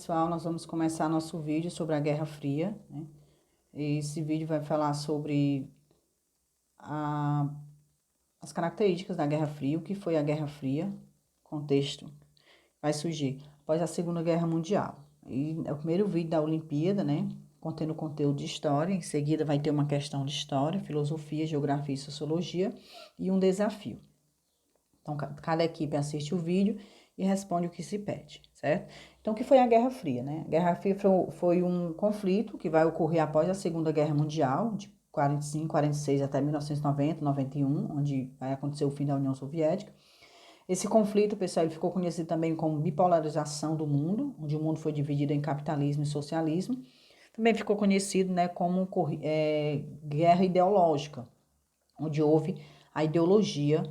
pessoal, nós vamos começar nosso vídeo sobre a Guerra Fria, né? Esse vídeo vai falar sobre as características da Guerra Fria, o que foi a Guerra Fria, contexto vai surgir após a Segunda Guerra Mundial. E é o primeiro vídeo da Olimpíada, né? Contendo conteúdo de história, em seguida vai ter uma questão de história, filosofia, geografia e sociologia e um desafio. Então, cada equipe assiste o vídeo e responde o que se pede, certo? Então, o que foi a Guerra Fria, né? A Guerra Fria foi um conflito que vai ocorrer após a Segunda Guerra Mundial, de 45, 46 até 1990, 91, onde vai acontecer o fim da União Soviética. Esse conflito, pessoal, ele ficou conhecido também como bipolarização do mundo, onde o mundo foi dividido em capitalismo e socialismo. Também ficou conhecido, né, como guerra ideológica, onde houve a ideologia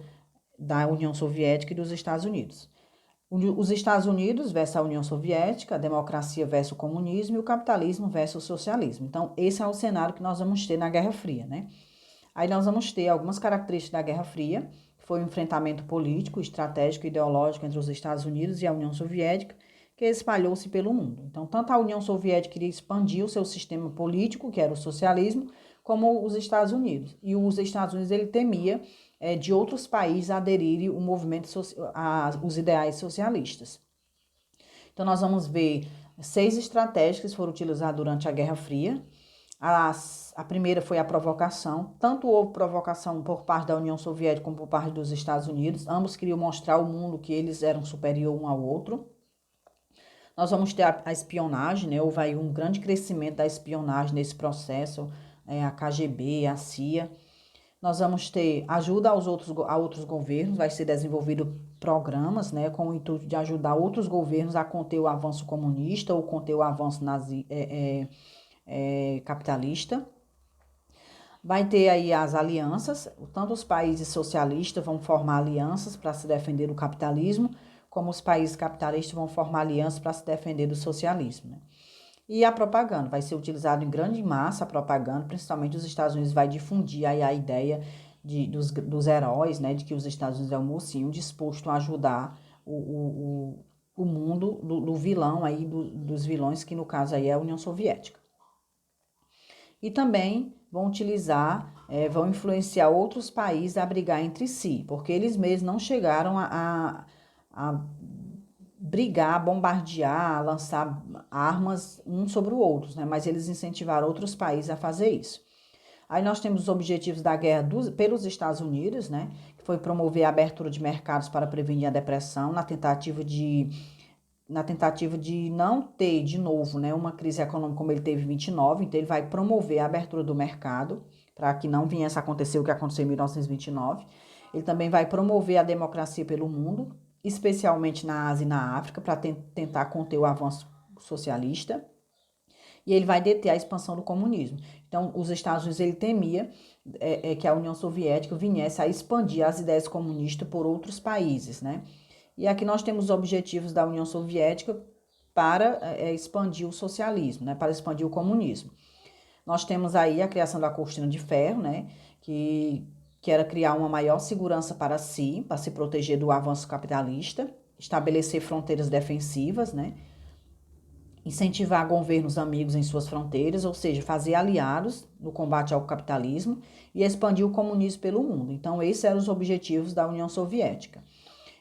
da União Soviética e dos Estados Unidos. Os Estados Unidos versus a União Soviética, a democracia versus o comunismo e o capitalismo versus o socialismo. Então, esse é o cenário que nós vamos ter na Guerra Fria, né? Aí nós vamos ter algumas características da Guerra Fria, que foi um enfrentamento político, estratégico e ideológico entre os Estados Unidos e a União Soviética, que espalhou-se pelo mundo. Então, tanto a União Soviética queria expandir o seu sistema político, que era o socialismo, como os Estados Unidos. E os Estados Unidos, ele temia de outros países aderirem ao movimento, os ideais socialistas. Então, nós vamos ver 6 estratégias que foram utilizadas durante a Guerra Fria. A primeira foi a provocação. Tanto houve provocação por parte da União Soviética como por parte dos Estados Unidos. Ambos queriam mostrar ao mundo que eles eram superiores um ao outro. Nós vamos ter a espionagem, né? Houve aí um grande crescimento da espionagem nesse processo, a KGB, a CIA. Nós vamos ter ajuda a outros governos, vai ser desenvolvido programas, né, com o intuito de ajudar outros governos a conter o avanço comunista ou conter o avanço capitalista. Vai ter aí as alianças, tanto os países socialistas vão formar alianças para se defender do capitalismo, como os países capitalistas vão formar alianças para se defender do socialismo, né? E a propaganda vai ser utilizada em grande massa, a propaganda, principalmente os Estados Unidos vai difundir aí a ideia dos heróis, né, de que os Estados Unidos é um mocinho disposto a ajudar o mundo do vilão aí, dos vilões, que no caso aí é a União Soviética. E também vão vão influenciar outros países a brigar entre si, porque eles mesmos não chegaram a brigar, bombardear, lançar armas uns sobre os outros, né? Mas eles incentivaram outros países a fazer isso. Aí nós temos os objetivos da guerra pelos Estados Unidos, né? Que foi promover a abertura de mercados para prevenir a depressão, na tentativa de não ter de novo, né, uma crise econômica como ele teve em 29, então ele vai promover a abertura do mercado para que não viesse a acontecer o que aconteceu em 1929. Ele também vai promover a democracia pelo mundo, especialmente na Ásia e na África, para tentar conter o avanço socialista. E ele vai deter a expansão do comunismo. Então, os Estados Unidos, ele temia que a União Soviética viesse a expandir as ideias comunistas por outros países, né? E aqui nós temos os objetivos da União Soviética para expandir o socialismo, né? Para expandir o comunismo. Nós temos aí a criação da cortina de ferro, né? Que era criar uma maior segurança para si, para se proteger do avanço capitalista, estabelecer fronteiras defensivas, né? Incentivar governos amigos em suas fronteiras, ou seja, fazer aliados no combate ao capitalismo e expandir o comunismo pelo mundo. Então, esses eram os objetivos da União Soviética.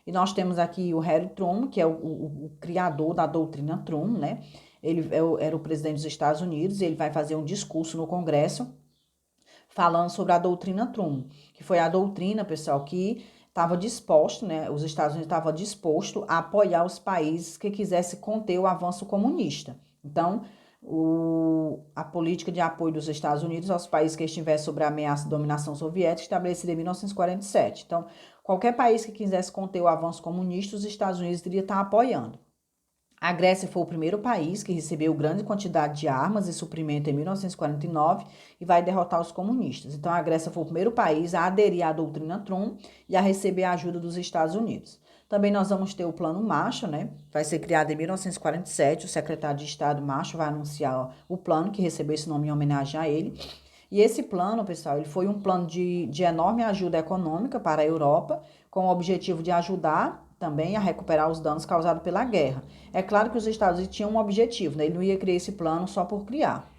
E nós temos aqui o Harry Truman, que é o criador da doutrina Truman, né? Ele era o presidente dos Estados Unidos, e ele vai fazer um discurso no Congresso falando sobre a doutrina Truman, que foi a doutrina, pessoal, que estava disposto, né? Os Estados Unidos estavam dispostos a apoiar os países que quisessem conter o avanço comunista. Então, a política de apoio dos Estados Unidos aos países que estivessem sob a ameaça de dominação soviética, estabelecida em 1947. Então, qualquer país que quisesse conter o avanço comunista, os Estados Unidos iriam estar apoiando. A Grécia foi o primeiro país que recebeu grande quantidade de armas e suprimento em 1949 e vai derrotar os comunistas. Então, a Grécia foi o primeiro país a aderir à doutrina Truman e a receber a ajuda dos Estados Unidos. Também nós vamos ter o Plano Marshall, né? Vai ser criado em 1947, o secretário de Estado Marshall vai anunciar o plano, que recebeu esse nome em homenagem a ele. E esse plano, pessoal, ele foi um plano de enorme ajuda econômica para a Europa, com o objetivo de ajudar também a recuperar os danos causados pela guerra. É claro que os Estados Unidos tinham um objetivo, né? Ele não ia criar esse plano só por criar.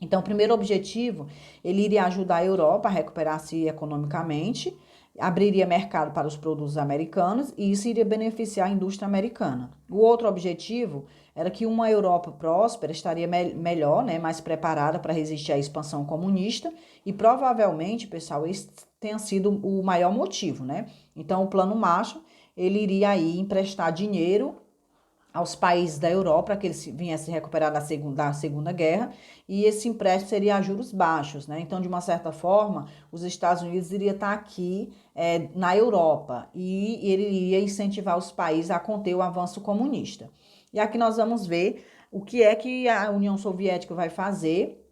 Então, o primeiro objetivo, ele iria ajudar a Europa a recuperar-se economicamente, abriria mercado para os produtos americanos e isso iria beneficiar a indústria americana. O outro objetivo era que uma Europa próspera estaria melhor, né, mais preparada para resistir à expansão comunista e provavelmente, pessoal, esse tenha sido o maior motivo, né? Então, o Plano Marshall, ele iria aí emprestar dinheiro aos países da Europa para que eles viessem recuperar da segunda Guerra, e esse empréstimo seria a juros baixos, né? Então, de uma certa forma, os Estados Unidos iria estar aqui na Europa e ele iria incentivar os países a conter o avanço comunista. E aqui nós vamos ver o que é que a União Soviética vai fazer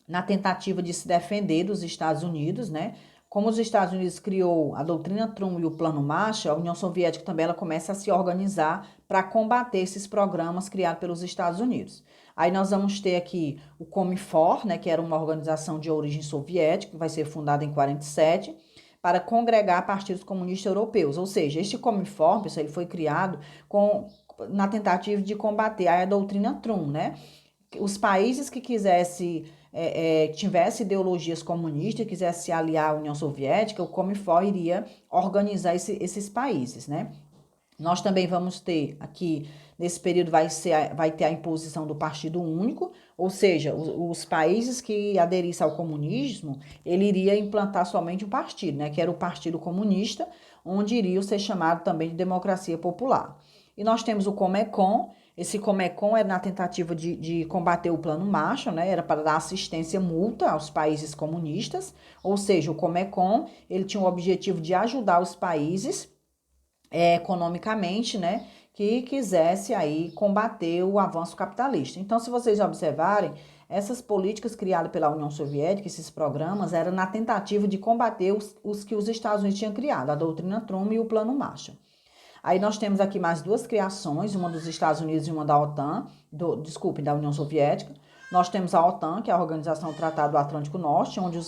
na tentativa de se defender dos Estados Unidos, né? Como os Estados Unidos criou a doutrina Truman e o Plano Marshall, a União Soviética também ela começa a se organizar para combater esses programas criados pelos Estados Unidos. Aí nós vamos ter aqui o Cominform, né, que era uma organização de origem soviética, que vai ser fundada em 47, para congregar partidos comunistas europeus. Ou seja, este Cominform, pessoal, ele foi criado na tentativa de combater a doutrina Truman, né? Os países que tivesse ideologias comunistas, quisesse se aliar à União Soviética, o Cominform iria organizar esses países, né? Nós também vamos ter aqui, nesse período, vai ter a imposição do Partido Único, ou seja, os países que aderissem ao comunismo, ele iria implantar somente um partido, né? Que era o Partido Comunista, onde iria ser chamado também de Democracia Popular. E nós temos o Comecon. Esse Comecon era na tentativa de combater o Plano Marshall, né? Era para dar assistência mútua aos países comunistas, ou seja, o Comecon, ele tinha o objetivo de ajudar os países economicamente, né? Que quisesse aí combater o avanço capitalista. Então, se vocês observarem, essas políticas criadas pela União Soviética, esses programas, eram na tentativa de combater os que os Estados Unidos tinham criado, a doutrina Truman e o Plano Marshall. Aí nós temos aqui mais duas criações, uma dos Estados Unidos e uma da OTAN, da União Soviética. Nós temos a OTAN, que é a Organização do Tratado do Atlântico Norte, onde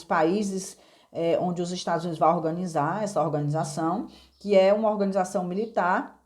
onde os Estados Unidos vão organizar essa organização, que é uma organização militar,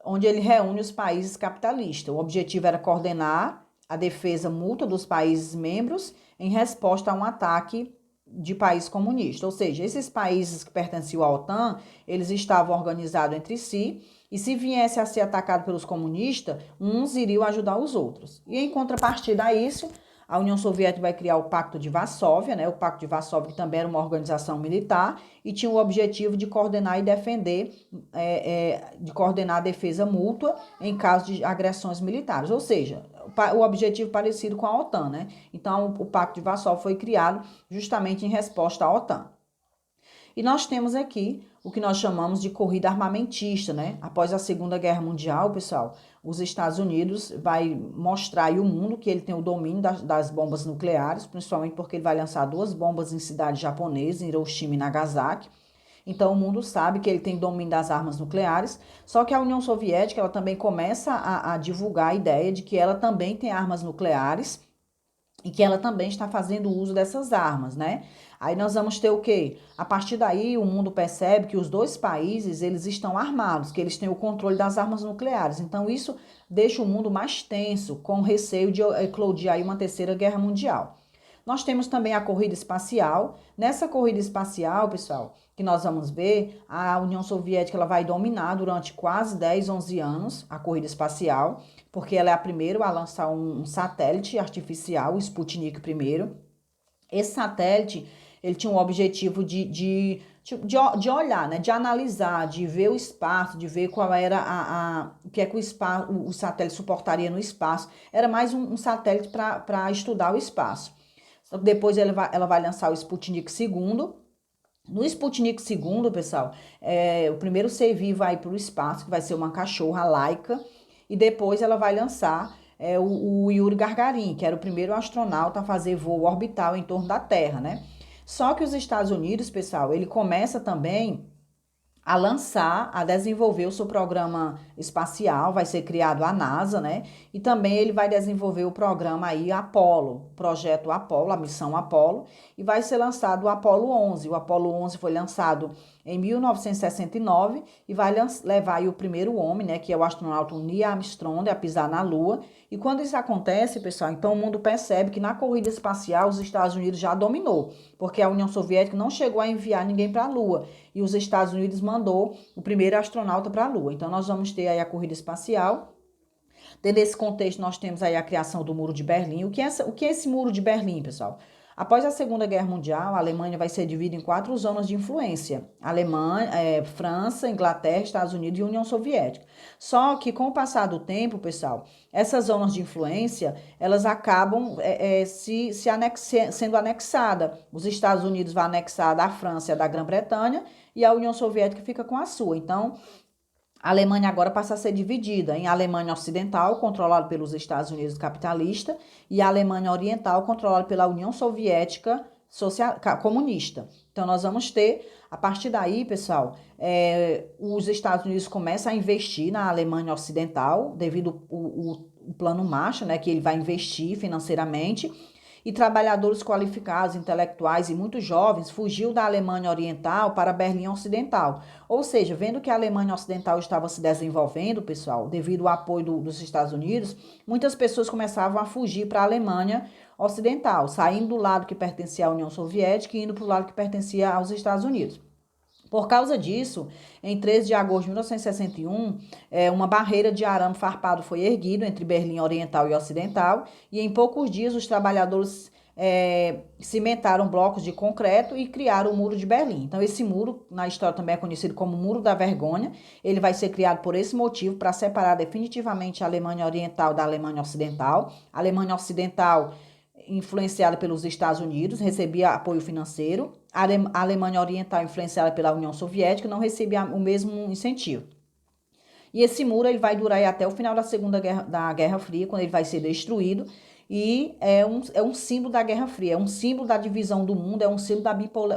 onde ele reúne os países capitalistas. O objetivo era coordenar a defesa mútua dos países membros em resposta a um ataque de país comunista, ou seja, esses países que pertenciam à OTAN, eles estavam organizados entre si, e se viesse a ser atacado pelos comunistas, uns iriam ajudar os outros. E em contrapartida a isso, a União Soviética vai criar o Pacto de Varsóvia, né? O Pacto de Varsóvia, que também era uma organização militar, e tinha o objetivo de coordenar e defender, de coordenar a defesa mútua em caso de agressões militares, ou seja, o objetivo parecido com a OTAN, né? Então, o Pacto de Varsóvia foi criado justamente em resposta à OTAN. E nós temos aqui o que nós chamamos de corrida armamentista, né? Após a Segunda Guerra Mundial, pessoal, os Estados Unidos vai mostrar aí ao mundo que ele tem o domínio das bombas nucleares, principalmente porque ele vai lançar 2 bombas em cidades japonesas, em Hiroshima e Nagasaki. Então, o mundo sabe que ele tem domínio das armas nucleares, só que a União Soviética ela também começa a divulgar a ideia de que ela também tem armas nucleares e que ela também está fazendo uso dessas armas, né? Aí nós vamos ter o quê? A partir daí, o mundo percebe que os dois países, eles estão armados, que eles têm o controle das armas nucleares. Então, isso deixa o mundo mais tenso, com receio de eclodir aí uma terceira guerra mundial. Nós temos também a corrida espacial. Nessa corrida espacial, pessoal, que nós vamos ver, a União Soviética ela vai dominar durante quase 10, 11 anos a corrida espacial, porque ela é a primeira a lançar um satélite artificial, o Sputnik I. Esse satélite, ele tinha o objetivo de olhar, né, de analisar, de ver o espaço, de ver qual era o que é que o satélite suportaria no espaço. Era mais um satélite para estudar o espaço. Depois ela vai lançar o Sputnik II. No Sputnik II, pessoal, o primeiro ser vivo vai para o espaço, que vai ser uma cachorra Laika, e depois ela vai lançar o Yuri Gagarin, que era o primeiro astronauta a fazer voo orbital em torno da Terra, né? Só que os Estados Unidos, pessoal, ele começa também a desenvolver o seu programa espacial, vai ser criado a NASA, né? E também ele vai desenvolver o programa aí Apollo, projeto Apollo, a missão Apollo, e vai ser lançado o Apollo 11. O Apollo 11 foi lançado em 1969 e vai levar aí o primeiro homem, né, que é o astronauta Neil Armstrong, a pisar na Lua. E quando isso acontece, pessoal, então o mundo percebe que na corrida espacial os Estados Unidos já dominou, porque a União Soviética não chegou a enviar ninguém para a Lua e os Estados Unidos mandou o primeiro astronauta para a Lua. Então nós vamos ter aí a corrida espacial. Dentro desse contexto, nós temos aí a criação do Muro de Berlim. O que é esse Muro de Berlim, pessoal? Após a Segunda Guerra Mundial, a Alemanha vai ser dividida em 4 zonas de influência: Alemanha, França, Inglaterra, Estados Unidos e União Soviética. Só que com o passar do tempo, pessoal, essas zonas de influência, elas acabam sendo anexadas. Os Estados Unidos vão anexar da França e da Grã-Bretanha e a União Soviética fica com a sua. Então, a Alemanha agora passa a ser dividida em Alemanha Ocidental, controlada pelos Estados Unidos capitalista, e a Alemanha Oriental, controlada pela União Soviética comunista. Então, nós vamos ter, a partir daí, pessoal, os Estados Unidos começam a investir na Alemanha Ocidental, devido ao plano Marshall, né, que ele vai investir financeiramente, e trabalhadores qualificados, intelectuais e muito jovens fugiu da Alemanha Oriental para a Berlim Ocidental. Ou seja, vendo que a Alemanha Ocidental estava se desenvolvendo, pessoal, devido ao apoio dos Estados Unidos, muitas pessoas começavam a fugir para a Alemanha Ocidental, saindo do lado que pertencia à União Soviética e indo para o lado que pertencia aos Estados Unidos. Por causa disso, em 13 de agosto de 1961, uma barreira de arame farpado foi erguida entre Berlim Oriental e Ocidental, e em poucos dias os trabalhadores cimentaram blocos de concreto e criaram o Muro de Berlim. Então, esse muro, na história também é conhecido como Muro da Vergonha, ele vai ser criado por esse motivo, para separar definitivamente a Alemanha Oriental da Alemanha Ocidental. A Alemanha Ocidental, influenciada pelos Estados Unidos, recebia apoio financeiro. A Alemanha Oriental, influenciada pela União Soviética, não recebia o mesmo incentivo. E esse muro ele vai durar até o final da Guerra Fria, quando ele vai ser destruído. E é um símbolo da Guerra Fria, é um símbolo da divisão do mundo, é um símbolo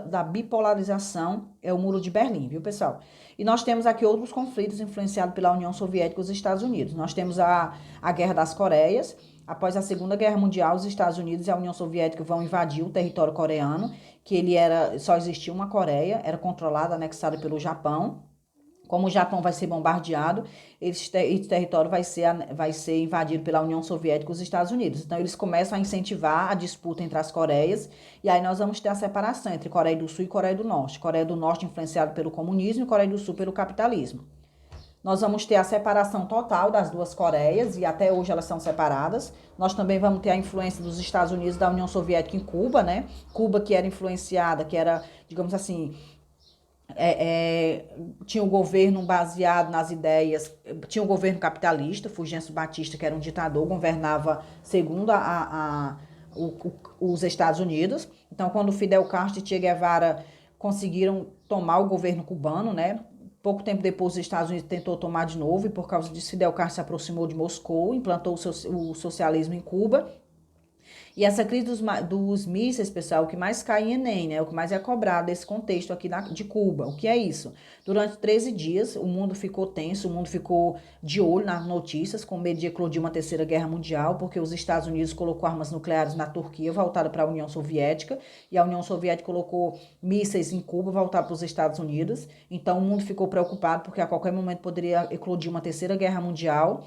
da bipolarização, é o Muro de Berlim, viu, pessoal? E nós temos aqui outros conflitos influenciados pela União Soviética e os Estados Unidos. Nós temos a Guerra das Coreias. Após a Segunda Guerra Mundial, os Estados Unidos e a União Soviética vão invadir o território coreano, que só existia uma Coreia, era controlada, anexada pelo Japão. Como o Japão vai ser bombardeado, esse território vai ser invadido pela União Soviética e os Estados Unidos. Então, eles começam a incentivar a disputa entre as Coreias, e aí nós vamos ter a separação entre Coreia do Sul e Coreia do Norte. Coreia do Norte influenciada pelo comunismo e Coreia do Sul pelo capitalismo. Nós vamos ter a separação total das duas Coreias, e até hoje elas são separadas. Nós também vamos ter a influência dos Estados Unidos e da União Soviética em Cuba, né? Cuba que era influenciada, que era, digamos assim, tinha o governo baseado nas ideias, tinha o governo capitalista, Fulgêncio Batista, que era um ditador, governava segundo os Estados Unidos. Então, quando Fidel Castro e Che Guevara conseguiram tomar o governo cubano, né? Pouco tempo depois, os Estados Unidos tentou tomar de novo, e por causa disso, Fidel Castro se aproximou de Moscou, implantou o socialismo em Cuba. E essa crise dos mísseis, pessoal, o que mais cai em Enem, né? O que mais é cobrado desse contexto aqui de Cuba. O que é isso? Durante 13 dias, o mundo ficou tenso, o mundo ficou de olho nas notícias, com medo de eclodir uma terceira guerra mundial, porque os Estados Unidos colocou armas nucleares na Turquia, voltada para a União Soviética, e a União Soviética colocou mísseis em Cuba, voltados para os Estados Unidos. Então, o mundo ficou preocupado, porque a qualquer momento poderia eclodir uma terceira guerra mundial.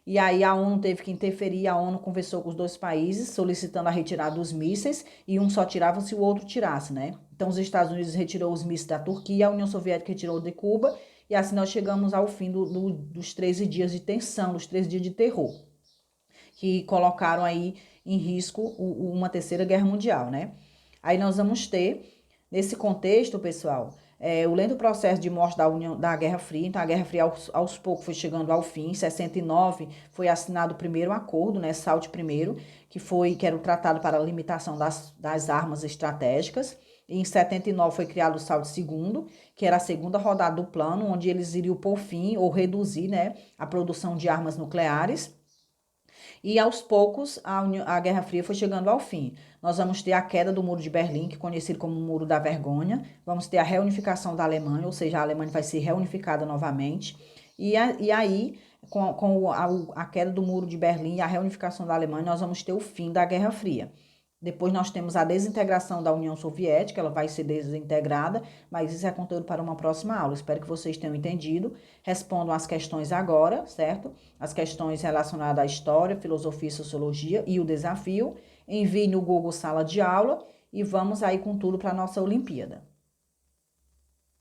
E aí a ONU teve que interferir, a ONU conversou com os dois países, solicitando a retirada dos mísseis, e um só tirava se o outro tirasse, né? Então os Estados Unidos retirou os mísseis da Turquia, a União Soviética retirou de Cuba, e assim nós chegamos ao fim dos 13 dias de tensão, dos 13 dias de terror, que colocaram aí em risco uma terceira guerra mundial, né? Aí nós vamos ter, nesse contexto, pessoal, o lento processo de morte da Guerra Fria. Então, a Guerra Fria, aos poucos, foi chegando ao fim. Em 69, foi assinado o primeiro acordo, né, SALT I, que era o Tratado para a Limitação das Armas Estratégicas. E em 79, foi criado o SALT II, que era a segunda rodada do plano, onde eles iriam pôr fim ou reduzir, né, a produção de armas nucleares. E aos poucos a Guerra Fria foi chegando ao fim. Nós vamos ter a queda do Muro de Berlim, que é conhecido como Muro da Vergonha. Vamos ter a reunificação da Alemanha, ou seja, a Alemanha vai ser reunificada novamente. E aí, com a queda do Muro de Berlim e a reunificação da Alemanha, nós vamos ter o fim da Guerra Fria. Depois nós temos a desintegração da União Soviética, ela vai ser desintegrada, mas isso é conteúdo para uma próxima aula. Espero que vocês tenham entendido. Respondam as questões agora, certo? As questões relacionadas à história, filosofia e sociologia e o desafio. Envie no Google Sala de Aula e vamos aí com tudo para a nossa Olimpíada.